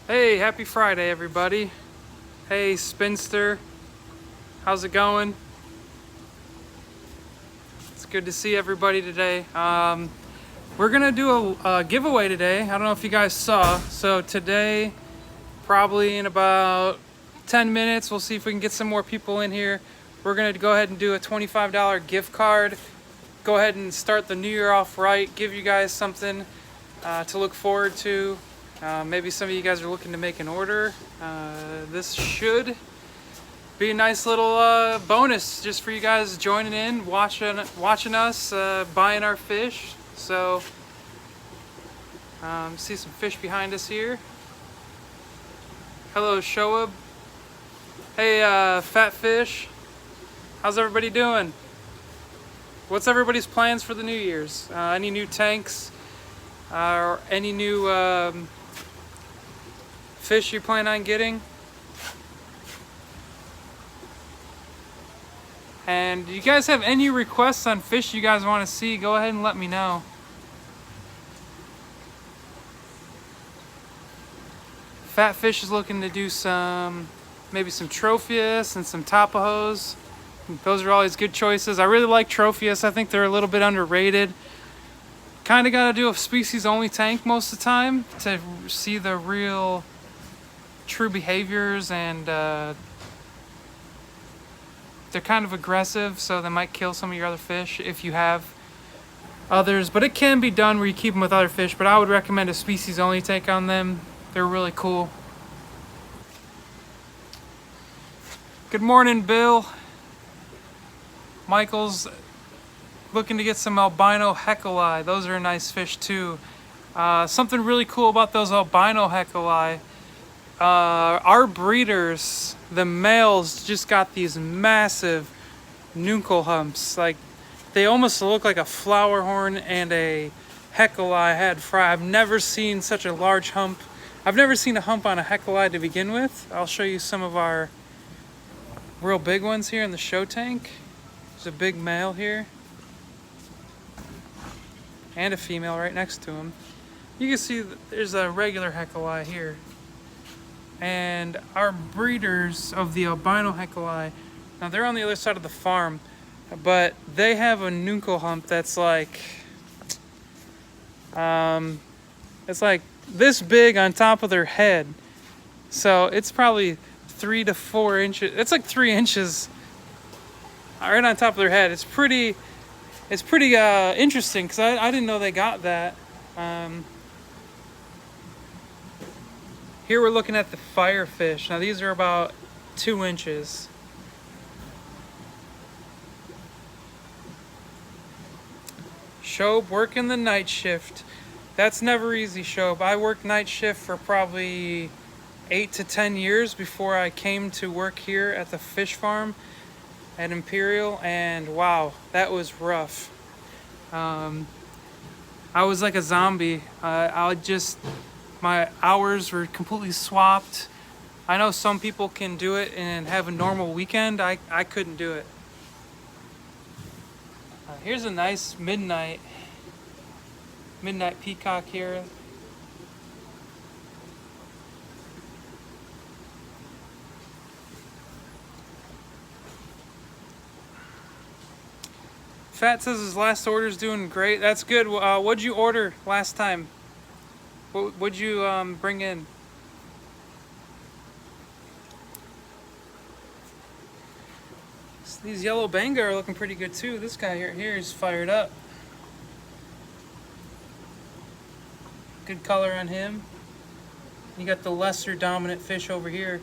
Hey, happy Friday, everybody. Hey, Spinster. How's it going? It's good to see everybody today. We're going to do a giveaway today. I don't know if you guys saw. So today, probably in about 10 minutes, we'll see if we can get some more people in here. We're going to go ahead and do a $25 gift card. Go ahead and start the new year off right. Give you guys something to look forward to. Maybe some of you guys are looking to make an order. This should be a nice little bonus just for you guys joining in, watching us, buying our fish. So, see some fish behind us here. Hello, Shoab. Hey, Fat Fish. How's everybody doing? What's everybody's plans for the New Year's? Any new tanks? Or any new fish you plan on getting? And do you guys have any requests on fish you guys want to see? Go ahead and let me know. Fat Fish is looking to do maybe some Tropheus and some Tapajos. Those are always good choices. I really like Tropheus. I think they're a little bit underrated. Kind of got to do a species only tank most of the time to see the real true behaviors, and they're kind of aggressive, so they might kill some of your other fish if you have others, but it can be done where you keep them with other fish. But I would recommend a species only tank on them. They're really cool. Good morning, Bill. Michael's looking to get some albino heculi. Those are nice fish too. Something really cool about those albino heculi, our breeders, the males, just got these massive nuncle humps. Like, they almost look like a flower horn and a heculi head fry. I've never seen such a large hump. I've never seen a hump on a heculi to begin with. I'll show you some of our real big ones here in the show tank. There's a big male here and a female right next to him. You can see there's a regular heculi here. And our breeders of the albino heculi, now they're on the other side of the farm, but they have a nuncle hump that's like, it's like this big on top of their head. So it's probably 3 to 4 inches. It's like 3 inches right on top of their head. It's pretty interesting because I didn't know they got that. Here we're looking at the firefish. Now these are about 2 inches. Shobe working the night shift. That's never easy, Shobe. I worked night shift for probably 8 to 10 years before I came to work here at the fish farm at Imperial, and wow, that was rough. I was like a zombie. My hours were completely swapped. I know some people can do it and have a normal weekend. I couldn't do it. Here's a nice midnight peacock here. Fat says his last order's doing great. That's good. What'd you order last time? What'd you bring in? These yellow banga are looking pretty good too. This guy here is fired up. Good color on him. You got the lesser dominant fish over here.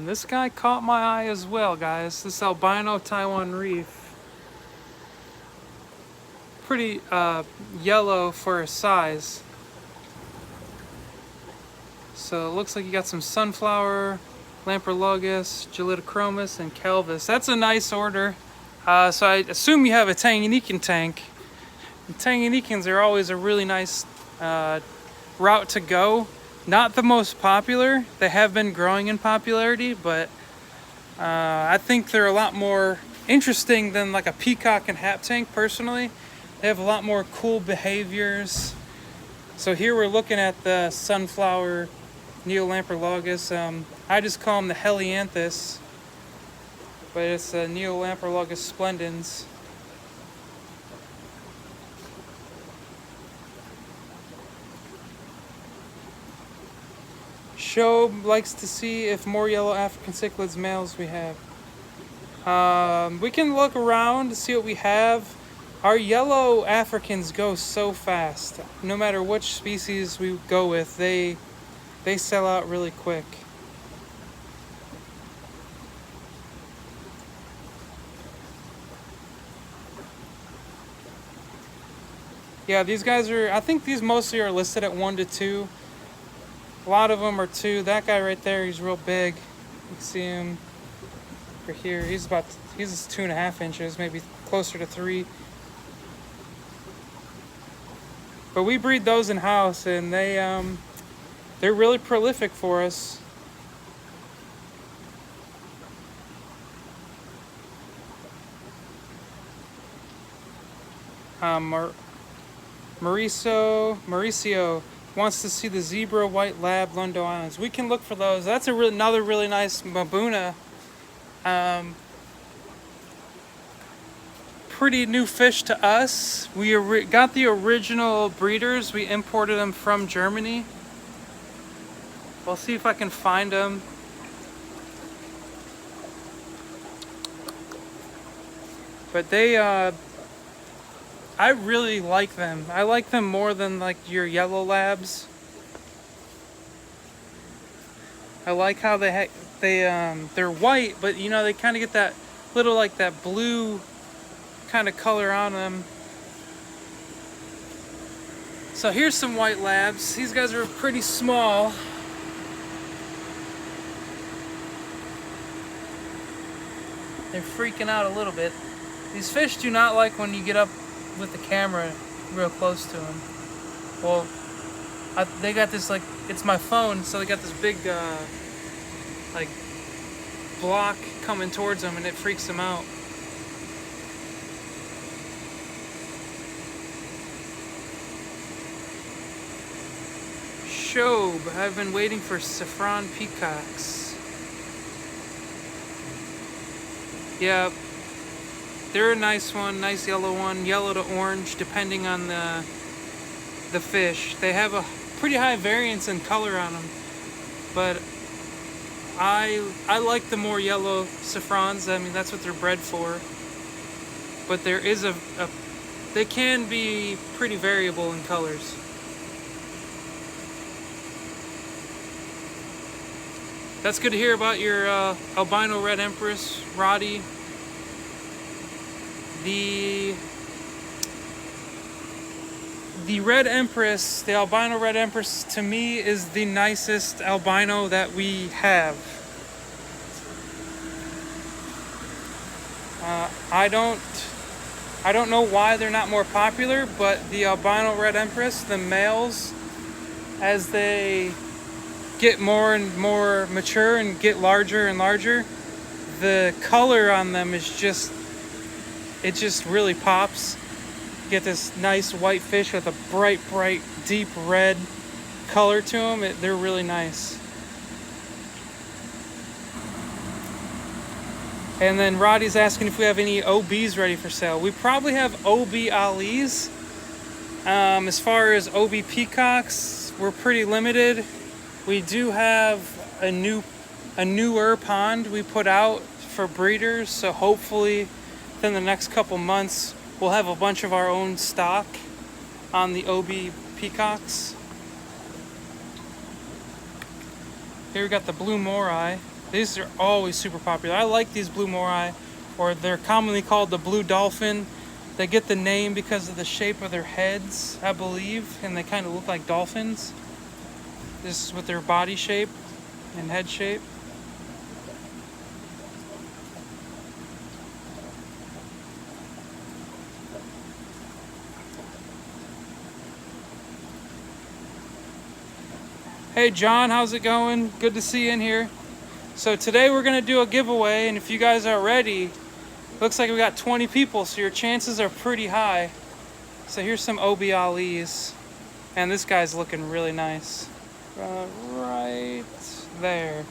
This guy caught my eye as well, guys. This albino Taiwan reef. Pretty yellow for his size. So it looks like you got some sunflower, Lamprologus, Gelitochromis, and Calvis. That's a nice order. So I assume you have a Tanganyika tank. And Tanganyikas are always a really nice route to go. Not the most popular. They have been growing in popularity, but I think they're a lot more interesting than like a peacock and hat tank personally. They have a lot more cool behaviors. So here we're looking at the sunflower Neolamprologus. I just call him the Helianthus, but it's a Neolamprologus splendens. Shob likes to see if more yellow African cichlids males we have. We can look around to see what we have. Our yellow Africans go so fast. No matter which species we go with, they sell out really quick. Yeah, these guys are, I think these mostly are listed at 1 to 2. A lot of them are 2. That guy right there, he's real big. You can see him over here. He's 2.5 inches, maybe closer to 3. But we breed those in house, and they're really prolific for us. Mauricio wants to see the zebra white lab Lundo Islands. We can look for those. That's another really nice Mabuna. Pretty new fish to us. We got the original breeders. We imported them from Germany. We'll see if I can find them. But they, I really like them. I like them more than like your yellow labs. I like how they're white, but you know, they kind of get that little like that blue kind of color on them. So here's some white labs. These guys are pretty small. They're freaking out a little bit. These fish do not like when you get up with the camera real close to them. Well, they got this, like, it's my phone, so they got this big like block coming towards them, and it freaks them out. Shob, I've been waiting for saffron peacocks. Yeah, they're a nice one, nice yellow one, yellow to orange, depending on the fish. They have a pretty high variance in color on them, but I like the more yellow saffrons. I mean, that's what they're bred for. But there is they can be pretty variable in colors. That's good to hear about your albino red empress, Roddy. The red empress, the albino red empress, to me is the nicest albino that we have. I don't know why they're not more popular, but the albino red empress, the males, as they get more and more mature and get larger and larger, the color on them is just really pops. You get this nice white fish with a bright, deep red color to them. They're really nice. And then Roddy's asking if we have any OBs ready for sale. We probably have OB Alis. As far as OB peacocks, we're pretty limited. We do have a newer pond we put out for breeders, so hopefully within the next couple months we'll have a bunch of our own stock on the OB peacocks. Here we got the blue morai. These are always super popular. I like these blue morai, or they're commonly called the blue dolphin. They get the name because of the shape of their heads, I believe, and they kind of look like dolphins. This is with their body shape and head shape. Hey John, how's it going? Good to see you in here. So today we're going to do a giveaway, and if you guys are ready, Looks like we got 20 people, so your chances are pretty high. So here's some OB Ali's. And this guy's looking really nice. Right there.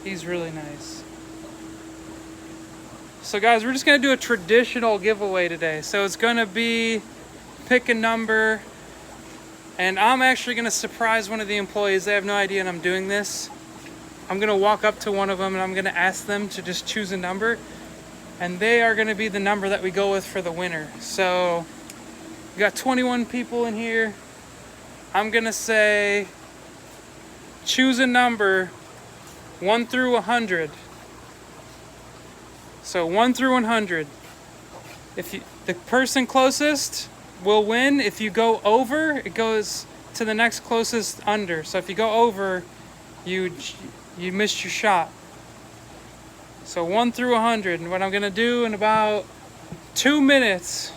He's really nice. So guys, we're just gonna do a traditional giveaway today. So it's gonna be pick a number, and I'm actually gonna surprise one of the employees. They have no idea I'm doing this. I'm gonna walk up to one of them and I'm gonna ask them to just choose a number, and they are gonna be the number that we go with for the winner. So we got 21 people in here. I'm gonna say choose a number 1 through 100. So 1 through 100. The person closest will win. If you go over, it goes to the next closest under. So if you go over, you missed your shot. So 1 through 100. And what I'm gonna do in about 2 minutes,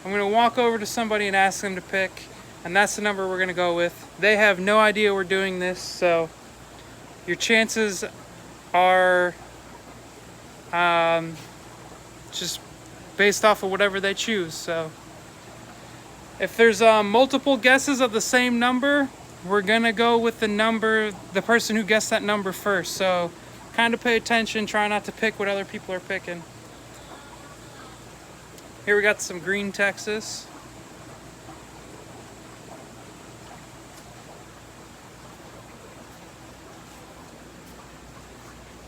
I'm gonna walk over to somebody and ask them to pick, and that's the number we're gonna go with. They have no idea we're doing this, so your chances are just based off of whatever they choose. So if there's multiple guesses of the same number, we're gonna go with the person who guessed that number first. So kind of pay attention, try not to pick what other people are picking. Here we got some green Texas.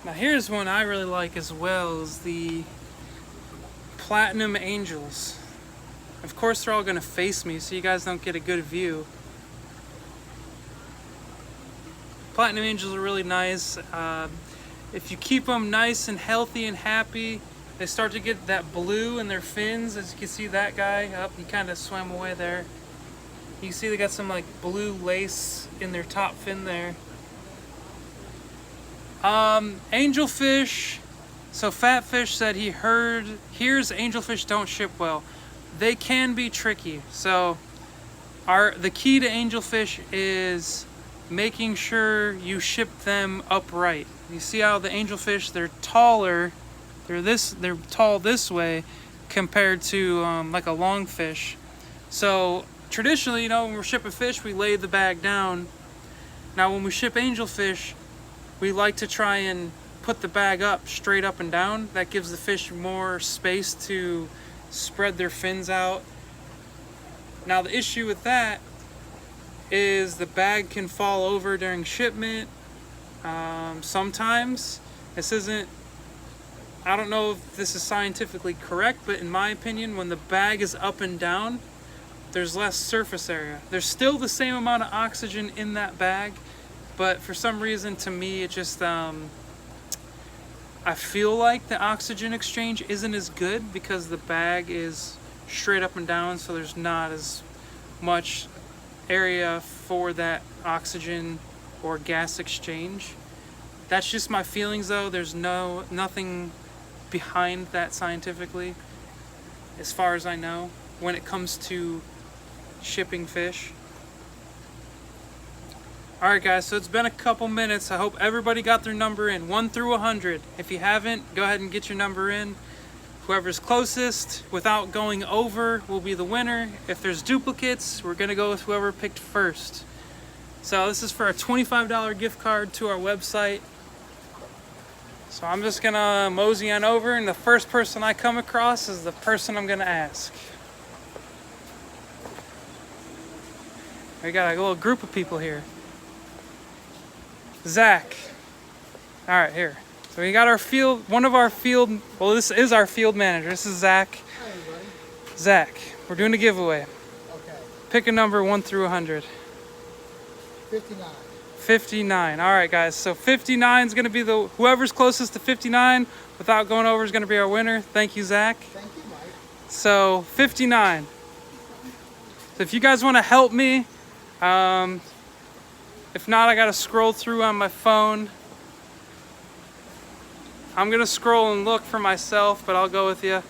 Now here's one I really like as well, is the Platinum Angels. Of course they're all gonna face me so you guys don't get a good view. Platinum Angels are really nice. If you keep them nice and healthy and happy, they start to get that blue in their fins. As you can see, that guy up, he kind of swam away there. You can see they got some like blue lace in their top fin there. Angelfish. So Fatfish said he hears angelfish don't ship well. They can be tricky. So the key to angelfish is making sure you ship them upright. You see how the angelfish, they're taller, they're tall this way compared to like a longfish. So traditionally, when we're shipping fish, we lay the bag down. Now when we ship angelfish, we like to try and put the bag up, straight up and down. That gives the fish more space to spread their fins out. Now the issue with that is the bag can fall over during shipment. Sometimes. I don't know if this is scientifically correct, but in my opinion, when the bag is up and down, there's less surface area. There's still the same amount of oxygen in that bag, but for some reason, to me, it just, I feel like the oxygen exchange isn't as good because the bag is straight up and down, so there's not as much area for that oxygen or gas exchange. That's just my feelings though. There's nothing behind that scientifically, as far as I know, when it comes to shipping fish. Alright guys, so it's been a couple minutes. I hope everybody got their number in, 1 through 100. If you haven't, go ahead and get your number in. Whoever's closest without going over will be the winner. If there's duplicates, we're gonna go with whoever picked first. So this is for a $25 gift card to our website. So I'm just gonna mosey on over, and the first person I come across is the person I'm gonna ask. We got a little group of people here. Zach. All right, here. So we got our field, well, this is our field manager. This is Zach. Hi, everybody. Zach, we're doing a giveaway. Okay. Pick a number 1 through 100. 59. 59. All right, guys. So 59 is going to be whoever's closest to 59 without going over is going to be our winner. Thank you, Zach. Thank you, Mike. So 59. So if you guys want to help me, if not, I got to scroll through on my phone. I'm going to scroll and look for myself, but I'll go with you.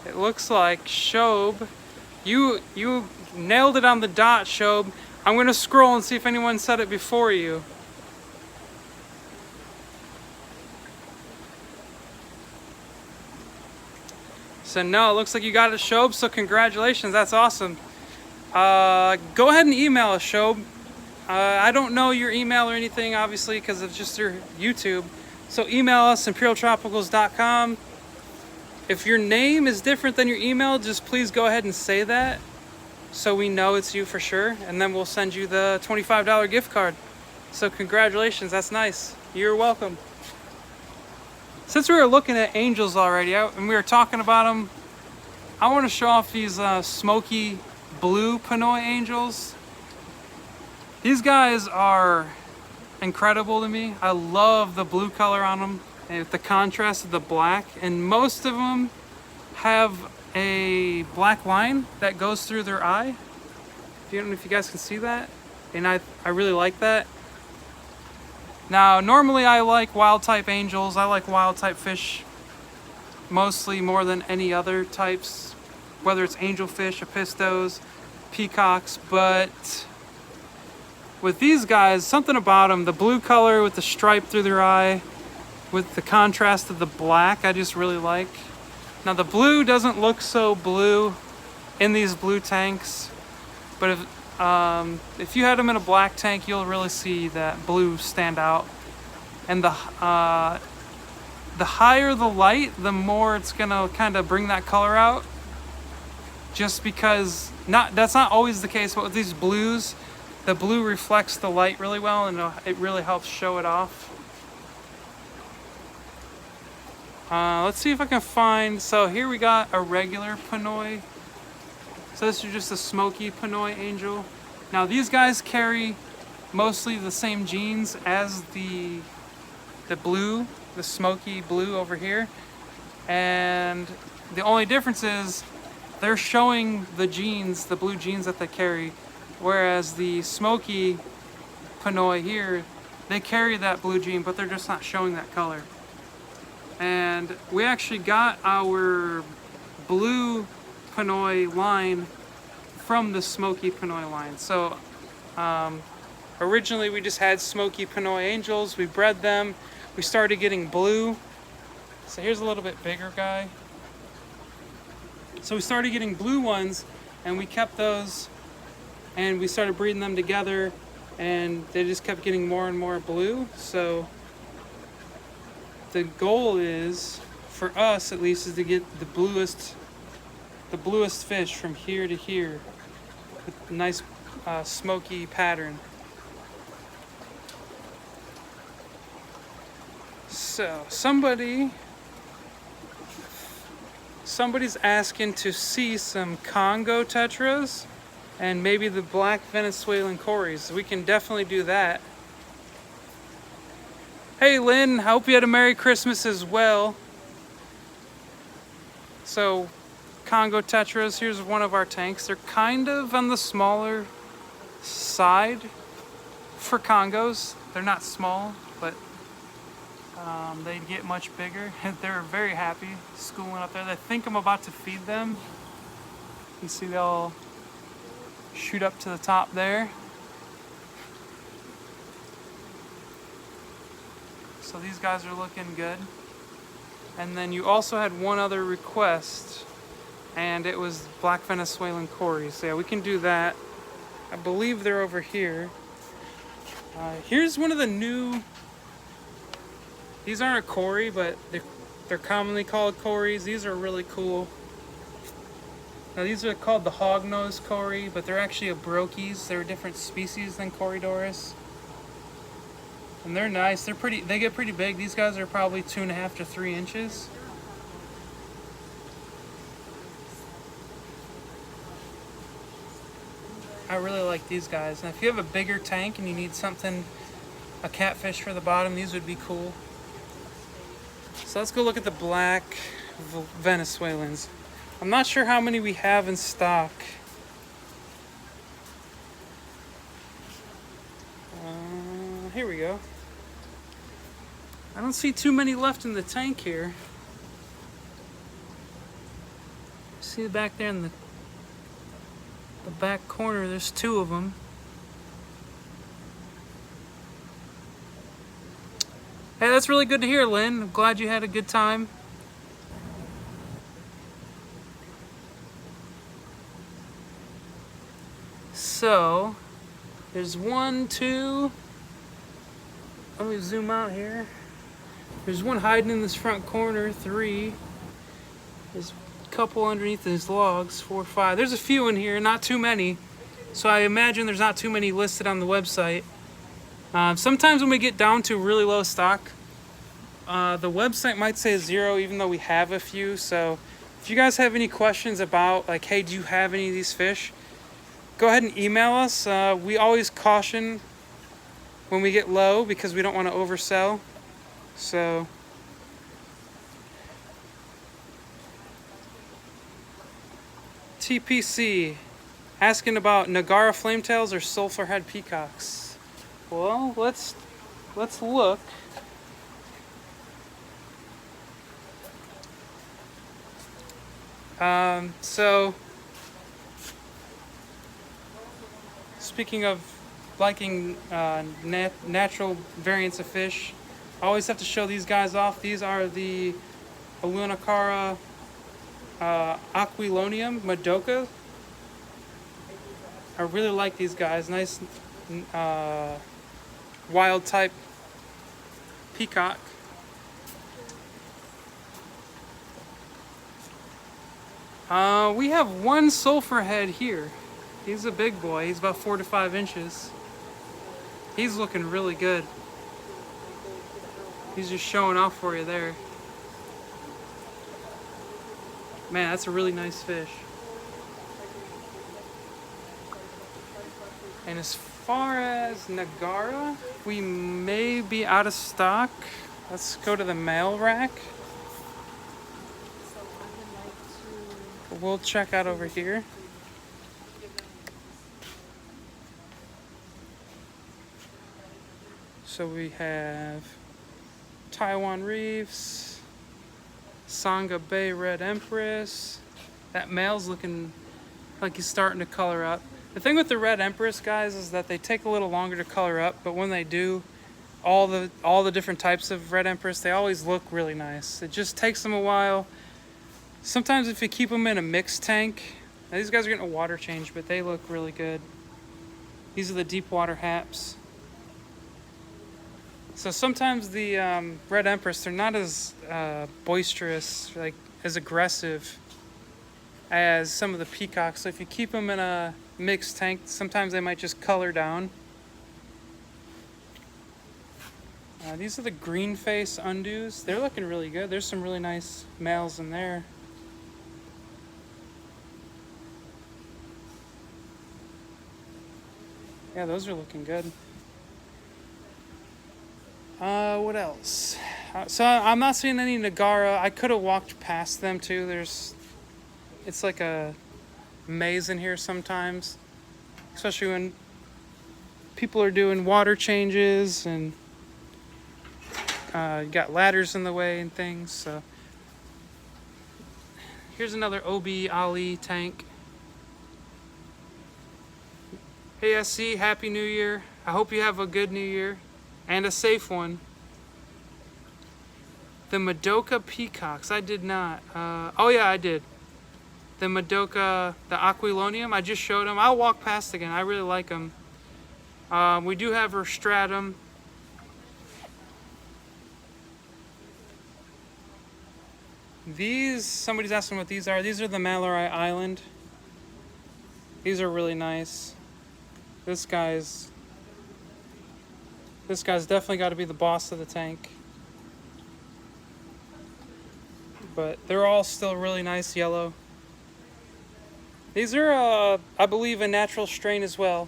It looks like Shob, you nailed it on the dot, Shob. I'm going to scroll and see if anyone said it before you. So no, it looks like you got it, Shob. So congratulations, that's awesome. Go ahead and email us, Shob. I don't know your email or anything, obviously, because it's just your YouTube. So email us, imperialtropicals.com. If your name is different than your email, just please go ahead and say that so we know it's you for sure. And then we'll send you the $25 gift card. So congratulations, that's nice. You're welcome. Since we were looking at angels already and we were talking about them, I want to show off these smoky blue Pinoy angels. These guys are incredible to me. I love the blue color on them and the contrast of the black, and most of them have a black line that goes through their eye. I don't know if you guys can see that, and I really like that. Now, normally I like wild type angels. I like wild type fish mostly more than any other types, whether it's angelfish, apistos, peacocks, but with these guys, something about them, the blue color with the stripe through their eye, with the contrast of the black, I just really like. Now the blue doesn't look so blue in these blue tanks, but if you had them in a black tank, you'll really see that blue stand out. And the higher the light, the more it's gonna kind of bring that color out. Just because that's not always the case, but with these blues, the blue reflects the light really well, and it really helps show it off. Let's see if I can find. So here we got a regular Pinoy. So this is just a smoky Pinoy angel. Now these guys carry mostly the same genes as the blue, the smoky blue over here. And the only difference is they're showing the genes, the blue genes that they carry, whereas the smoky Pinoy here, they carry that blue gene, but they're just not showing that color. And we actually got our blue Pinoy line from the smoky Pinoy line. So originally we just had smoky Pinoy angels, we bred them, we started getting blue. So here's a little bit bigger guy. So we started getting blue ones, and we kept those, and we started breeding them together, and they just kept getting more and more blue. So the goal is, for us at least, is to get the bluest fish from here to here with a nice smoky pattern. So somebody's asking to see some Congo tetras and maybe the black Venezuelan cories. We can definitely do that. Hey Lynn, I hope you had a Merry Christmas as well. So Congo tetras, here's one of our tanks. They're kind of on the smaller side for Congos. They're not small, but they get much bigger. They're very happy schooling up there. They think I'm about to feed them. You see they'll shoot up to the top there. So these guys are looking good. And then you also had one other request, and it was black Venezuelan cories. So yeah, we can do that. I believe they're over here. Here's one of the new. These aren't a cory, but they're commonly called cories. These are really cool. Now these are called the hognose cory, but they're actually abrochies. They're a different species than Corydoras. And they're nice. They get pretty big. These guys are probably 2.5 to 3 inches. I really like these guys. Now if you have a bigger tank and you need something, a catfish for the bottom, these would be cool. So let's go look at the black Venezuelans. I'm not sure how many we have in stock. Here we go. I don't see too many left in the tank here. See back there in the back corner, there's 2 of them. Hey, that's really good to hear, Lynn. I'm glad you had a good time. So there's one, two. Let me zoom out here. There's one hiding in this front corner. Three. There's a couple underneath these logs. 4, 5. There's a few in here, not too many. So I imagine there's not too many listed on the website. Sometimes when we get down to really low stock, the website might say 0, even though we have a few. So if you guys have any questions about, like, hey, do you have any of these fish? Go ahead and email us. We always caution when we get low because we don't want to oversell. So TPC asking about Nagara flametails or sulfurhead peacocks. Well, let's look. So speaking of liking natural variants of fish, I always have to show these guys off. These are the Alunacara Aquilonium Madoka. I really like these guys. Nice wild type peacock. We have one sulfur head here. He's a big boy. He's about 4 to 5 inches. He's looking really good. He's just showing off for you there. Man, that's a really nice fish. And as far as Nagara, we may be out of stock. Let's go to the mail rack. We'll check out over here. So we have Taiwan Reefs, Sangha Bay Red Empress. That male's looking like he's starting to color up. The thing with the Red Empress, guys, is that they take a little longer to color up, but when they do, all the different types of Red Empress, they always look really nice. It just takes them a while. Sometimes if you keep them in a mixed tank, now these guys are getting a water change, but they look really good. These are the deep water haps. So sometimes the Red Empress, they're not as boisterous, like as aggressive as some of the peacocks. So if you keep them in a mixed tank, sometimes they might just color down. These are the green face undues. They're looking really good. There's some really nice males in there. Yeah, those are looking good. What else? So I'm not seeing any Nagara. I could have walked past them too. It's like a maze in here sometimes, especially when people are doing water changes and you got ladders in the way and things. So here's another OB Ali tank. Hey SC, Happy New Year. I hope you have a good New Year and a safe one. The Madoka peacocks, I did not. Oh yeah, I did. The Madoka, the Aquilonium, I just showed them. I'll walk past again. I really like them. We do have Rostratum. These, somebody's asking what these are. These are the Malarai Island. These are really nice. This guy's definitely got to be the boss of the tank. But they're all still really nice yellow. These are, I believe, a natural strain as well.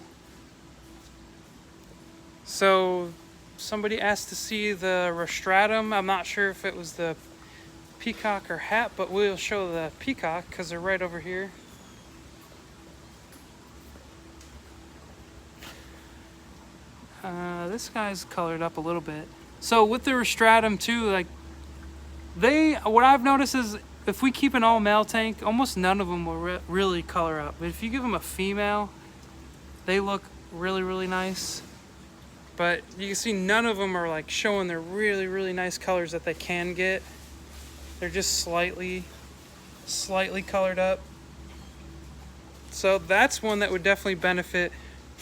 So somebody asked to see the Rostratum. I'm not sure if it was the peacock or hat, but we'll show the peacock because they're right over here. This guy's colored up a little bit. So with the Rostratum too, like what I've noticed is if we keep an all male tank, almost none of them will really color up. But if you give them a female, they look really, really nice. But you can see none of them are like showing their really, really nice colors that they can get. They're just slightly colored up. So that's one that would definitely benefit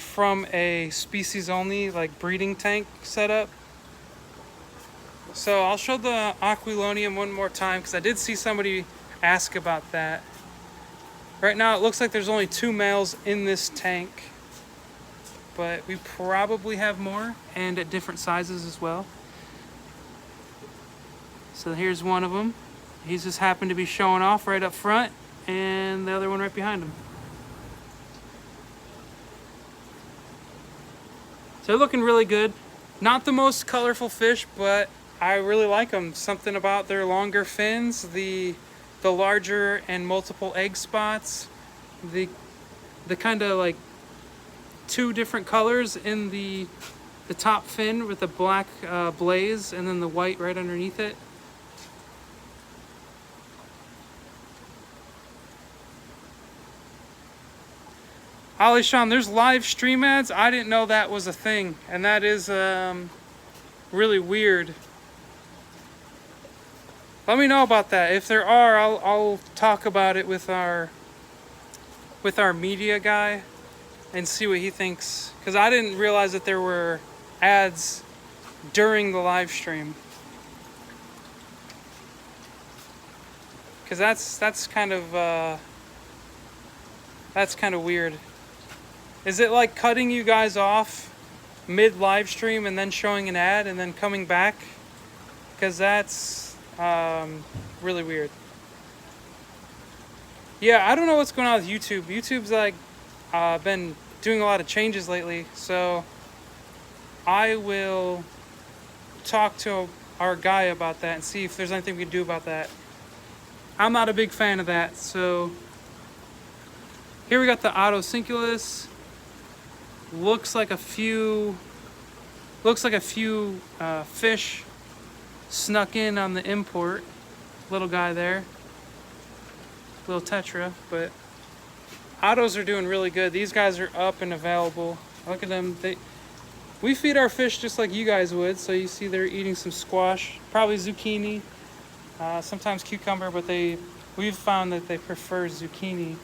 from a species only like breeding tank setup. So I'll show the Aquilonium one more time because I did see somebody ask about that. Right now it looks like there's only 2 males in this tank, but we probably have more and at different sizes as well. So here's one of them. He's just happened to be showing off right up front, and the other one right behind him. So they're looking really good. Not the most colorful fish, but I really like them. Something about their longer fins, the larger and multiple egg spots, the kind of like 2 different colors in the top fin with the black blaze and then the white right underneath it. Ollie Sean, there's live stream ads. I didn't know that was a thing, and that is really weird. Let me know about that. If there are, I'll talk about it with our media guy and see what he thinks. Because I didn't realize that there were ads during the live stream. Because that's kind of weird. Is it like cutting you guys off mid live stream and then showing an ad and then coming back? Because that's really weird. Yeah, I don't know what's going on with YouTube. YouTube's like been doing a lot of changes lately, so I will talk to our guy about that and see if there's anything we can do about that. I'm not a big fan of that. So here we got the Autocinculus. Looks like a few fish snuck in on the import. Little guy there, little tetra, but autos are doing really good. These guys are up and available. Look at them. We feed our fish just like you guys would. So you see they're eating some squash, probably zucchini, sometimes cucumber, but we've found that they prefer zucchini.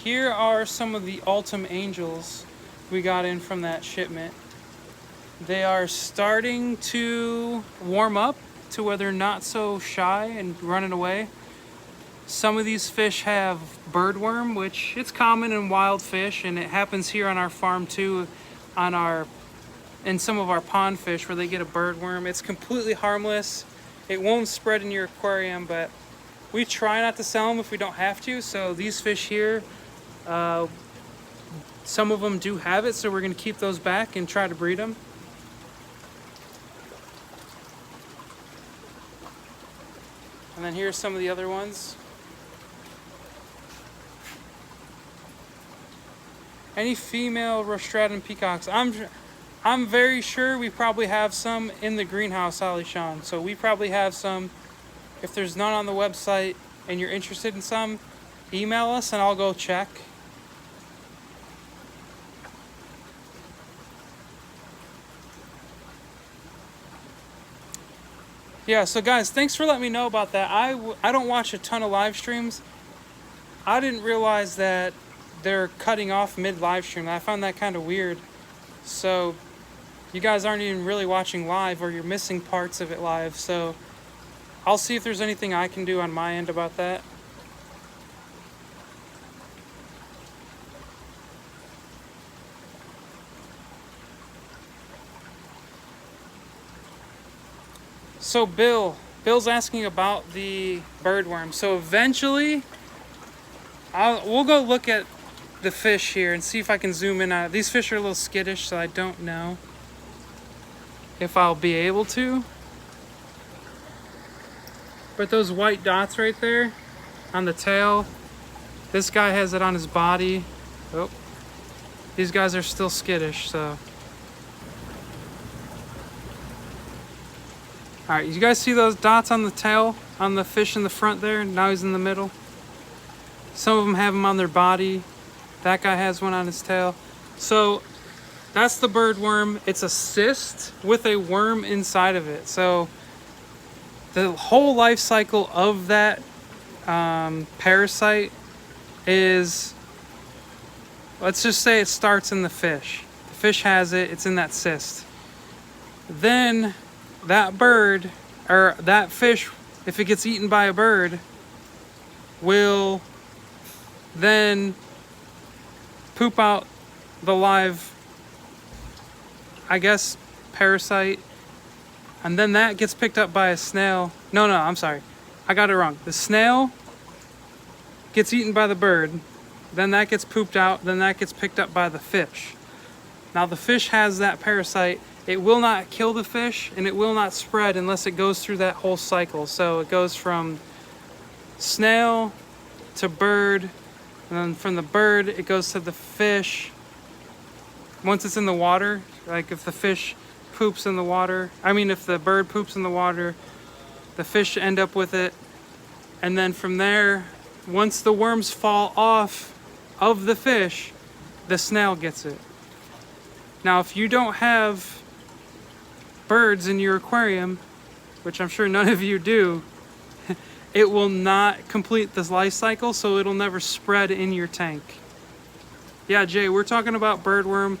Here are some of the Ultim Angels we got in from that shipment. They are starting to warm up to where they're not so shy and running away. Some of these fish have birdworm, which it's common in wild fish, and it happens here on our farm too, in some of our pond fish where they get a birdworm. It's completely harmless. It won't spread in your aquarium, but we try not to sell them if we don't have to. So these fish here, some of them do have it, so we're going to keep those back and try to breed them. And then here's some of the other ones. Any female Rostratum peacocks? I'm very sure we probably have some in the greenhouse, Ali Sean. So we probably have some. If there's none on the website and you're interested in some, email us and I'll go check. Yeah, so guys, thanks for letting me know about that. I don't watch a ton of live streams. I didn't realize that they're cutting off mid live stream. I found that kind of weird. So you guys aren't even really watching live, or you're missing parts of it live. So I'll see if there's anything I can do on my end about that. So Bill's asking about the birdworm. So eventually, we'll go look at the fish here and see if I can zoom in on it. These fish are a little skittish, so I don't know if I'll be able to. But those white dots right there on the tail, this guy has it on his body. Oh, these guys are still skittish, so. All right, you guys see those dots on the tail, on the fish in the front there? Now he's in the middle. Some of them have them on their body. That guy has one on his tail. So that's the birdworm. It's a cyst with a worm inside of it. So the whole life cycle of that parasite is, let's just say it starts in the fish. The fish has it, it's in that cyst. Then that bird, or that fish, if it gets eaten by a bird, will then poop out the live, I guess, parasite. And then that gets picked up by a snail. No, I'm sorry. I got it wrong. The snail gets eaten by the bird. Then that gets pooped out. Then that gets picked up by the fish. Now the fish has that parasite. It will not kill the fish and it will not spread unless it goes through that whole cycle. So it goes from snail to bird, and then from the bird it goes to the fish. Once it's in the water, like if the fish poops in the water, if the bird poops in the water, the fish end up with it. And then from there, once the worms fall off of the fish, the snail gets it. Now, if you don't have birds in your aquarium, which I'm sure none of you do, it will not complete this life cycle, so it'll never spread in your tank. Yeah, Jay, we're talking about birdworm.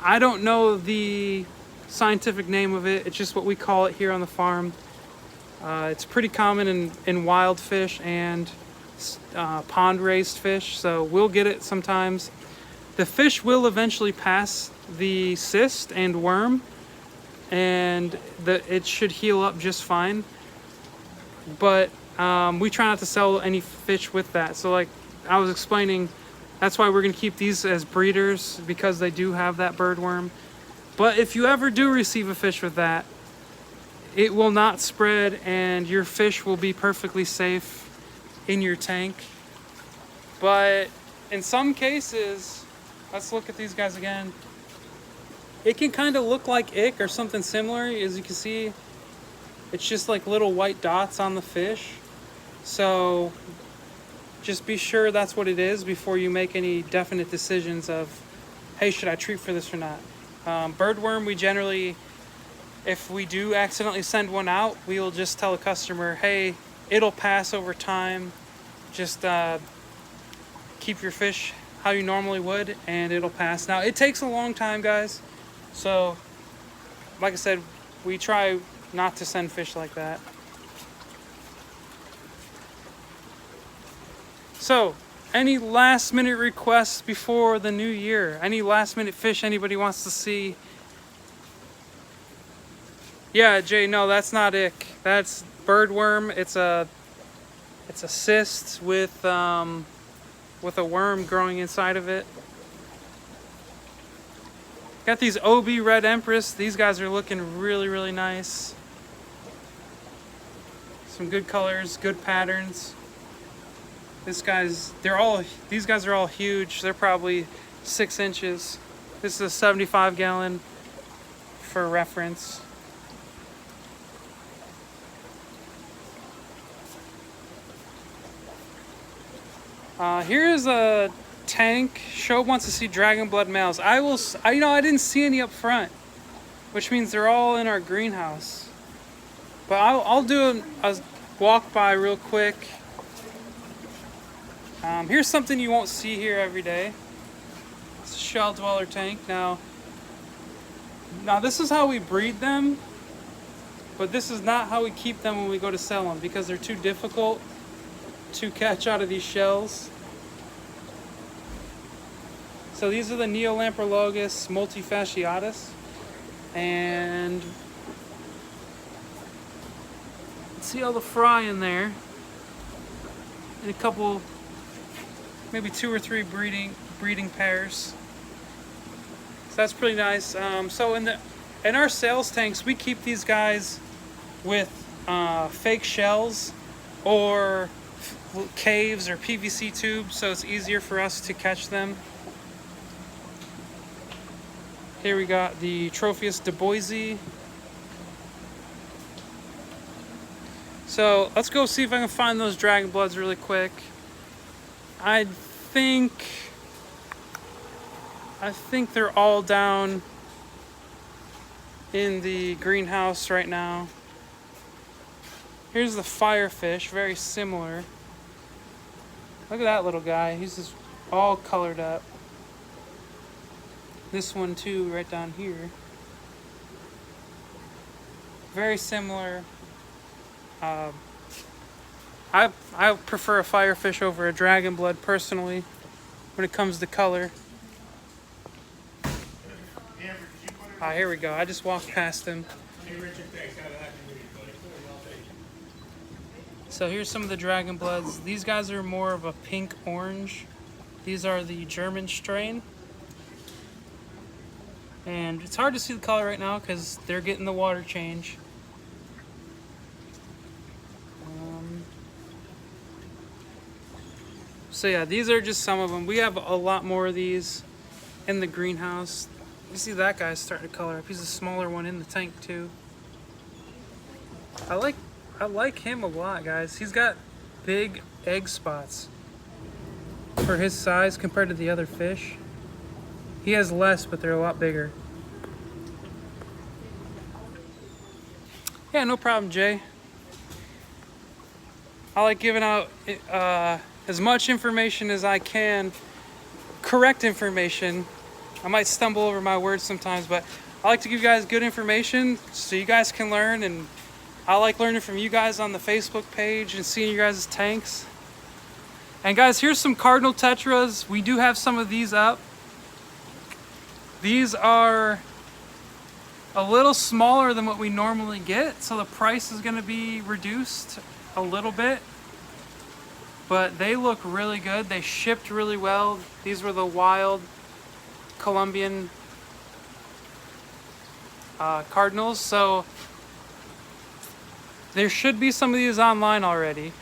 I don't know the scientific name of it. It's just what we call it here on the farm. It's pretty common in wild fish and pond-raised fish, so we'll get it sometimes. The fish will eventually pass the cyst and worm, and it should heal up just fine. But we try not to sell any fish with that. So like I was explaining, that's why we're going to keep these as breeders, because they do have that bird worm. But if you ever do receive a fish with that, it will not spread and your fish will be perfectly safe in your tank. But in some cases, let's look at these guys again. It can kind of look like ick or something similar. As you can see, it's just like little white dots on the fish. So just be sure that's what it is before you make any definite decisions of, hey, should I treat for this or not? Birdworm, we generally, if we do accidentally send one out, we will just tell a customer, hey, it'll pass over time. Just keep your fish how you normally would and it'll pass. Now, it takes a long time, guys. So, like I said, we try not to send fish like that. So, any last minute requests before the new year? Any last minute fish anybody wants to see? Yeah, Jay, no, that's not ick. That's birdworm. It's a cyst with a worm growing inside of it. Got these OB Red Empress. These guys are looking really, really nice. Some good colors, good patterns. These guys are all huge. They're probably 6 inches. This is a 75 gallon for reference. Here is a tank. Show wants to see dragon blood males. I didn't see any up front, which means they're all in our greenhouse. But I'll do a walk by real quick. Here's something you won't see here every day. It's a shell dweller tank. Now this is how we breed them, but this is not how we keep them when we go to sell them, because they're too difficult to catch out of these shells. So these are the Neolamprologus multifasciatus, and see all the fry in there, and a couple, maybe 2 or 3 breeding pairs. So that's pretty nice. So in our sales tanks, we keep these guys with fake shells or caves or PVC tubes, so it's easier for us to catch them. Here we got the Tropheus de Boise. So let's go see if I can find those dragon bloods really quick. I think they're all down in the greenhouse right now. Here's the firefish, very similar. Look at that little guy. He's just all colored up. This one too, right down here. Very similar. I prefer a firefish over a dragon blood personally when it comes to color. Ah, here we go. I just walked past him. So here's some of the dragon bloods. These guys are more of a pink orange. These are the German strain. And it's hard to see the color right now because they're getting the water change. So yeah, these are just some of them. We have a lot more of these in the greenhouse. You see that guy's starting to color up. He's a smaller one in the tank too. I like him a lot, guys. He's got big egg spots for his size compared to the other fish. He has less, but they're a lot bigger. Yeah, no problem, Jay. I like giving out as much information as I can, correct information. I might stumble over my words sometimes, but I like to give you guys good information so you guys can learn, and I like learning from you guys on the Facebook page and seeing you guys' tanks. And guys, here's some cardinal tetras. We do have some of these up. These are a little smaller than what we normally get, so the price is going to be reduced a little bit. But they look really good. They shipped really well. These were the wild Colombian cardinals, so there should be some of these online already.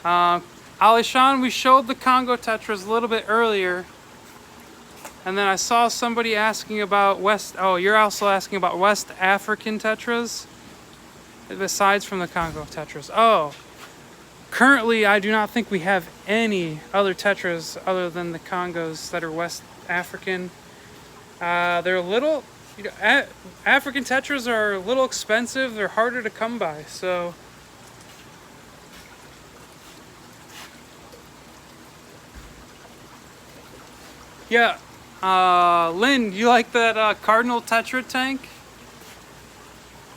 Alishan, we showed the Congo tetras a little bit earlier, and then I saw somebody asking about you're also asking about West African tetras besides from the Congo tetras. Oh, currently I do not think we have any other tetras other than the Congos that are West African. They're a little, African tetras are a little expensive. They're harder to come by, so yeah. Lynn, you like that Cardinal Tetra tank?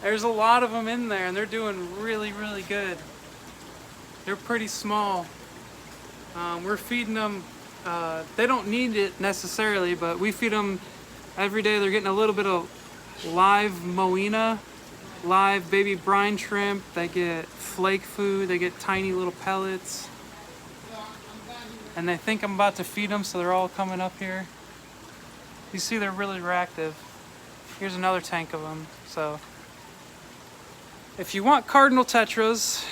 There's a lot of them in there, and they're doing really, really good. They're pretty small. We're feeding them. They don't need it necessarily, but we feed them every day. They're getting a little bit of live moina, live baby brine shrimp. They get flake food. They get tiny little pellets. And they think I'm about to feed them, so they're all coming up here. You see, they're really reactive. Here's another tank of them. So if you want cardinal tetras,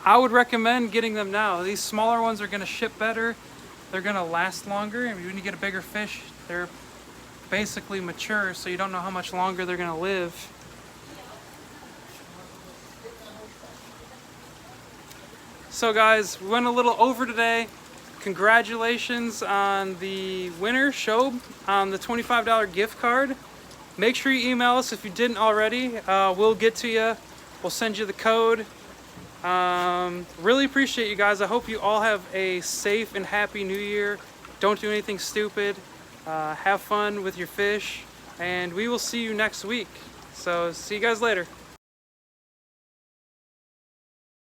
I would recommend getting them now. These smaller ones are going to ship better. They're going to last longer. And when you get a bigger fish, they're basically mature, so you don't know how much longer they're going to live. So guys, we went a little over today. Congratulations on the winner, Shob, on the $25 gift card. Make sure you email us if you didn't already. We'll get to you. We'll send you the code. Really appreciate you guys. I hope you all have a safe and happy new year. Don't do anything stupid. Have fun with your fish. And we will see you next week. So see you guys later.